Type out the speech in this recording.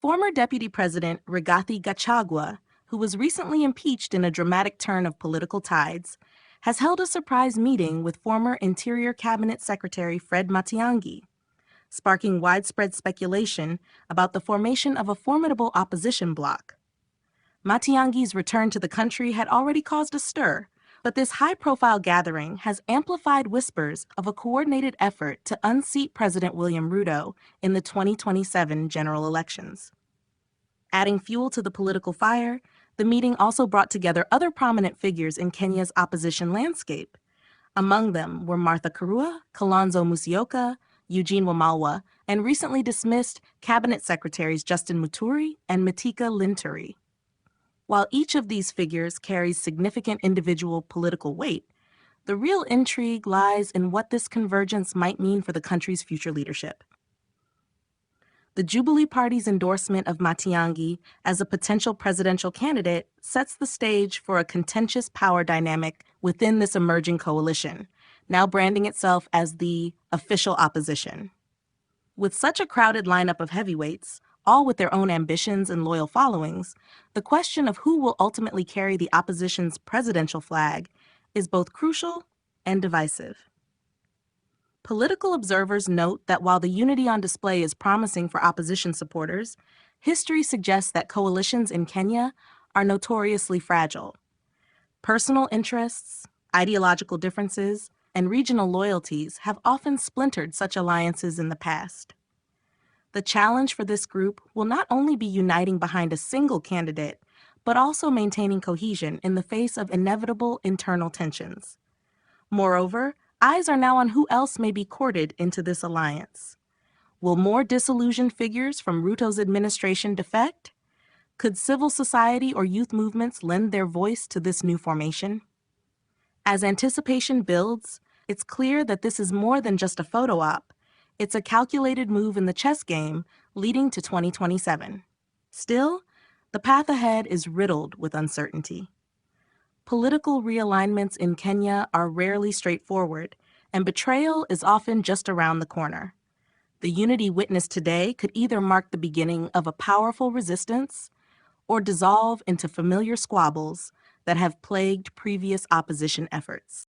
Former Deputy President Rigathi Gachagua, who was recently impeached in a dramatic turn of political tides, has held a surprise meeting with former Interior Cabinet Secretary Fred Matiang'i, sparking widespread speculation about the formation of a formidable opposition bloc. Matiang'i's return to the country had already caused a stir, but this high-profile gathering has amplified whispers of a coordinated effort to unseat President William Ruto in the 2027 general elections. Adding fuel to the political fire, the meeting also brought together other prominent figures in Kenya's opposition landscape. Among them were Martha Karua, Kalonzo Musyoka, Eugene Wamalwa, and recently dismissed Cabinet Secretaries Justin Muturi and Linturi. While each of these figures carries significant individual political weight, the real intrigue lies in what this convergence might mean for the country's future leadership. The Jubilee Party's endorsement of Matiang'i as a potential presidential candidate sets the stage for a contentious power dynamic within this emerging coalition, now branding itself as the official opposition. With such a crowded lineup of heavyweights, all with their own ambitions and loyal followings, the question of who will ultimately carry the opposition's presidential flag is both crucial and divisive. Political observers note that while the unity on display is promising for opposition supporters, history suggests that coalitions in Kenya are notoriously fragile. Personal interests, ideological differences, and regional loyalties have often splintered such alliances in the past. The challenge for this group will not only be uniting behind a single candidate, but also maintaining cohesion in the face of inevitable internal tensions. Moreover, eyes are now on who else may be courted into this alliance. Will more disillusioned figures from Ruto's administration defect? Could civil society or youth movements lend their voice to this new formation? As anticipation builds, it's clear that this is more than just a photo op. It's a calculated move in the chess game leading to 2027. Still, the path ahead is riddled with uncertainty. Political realignments in Kenya are rarely straightforward, and betrayal is often just around the corner. The unity witnessed today could either mark the beginning of a powerful resistance or dissolve into familiar squabbles that have plagued previous opposition efforts.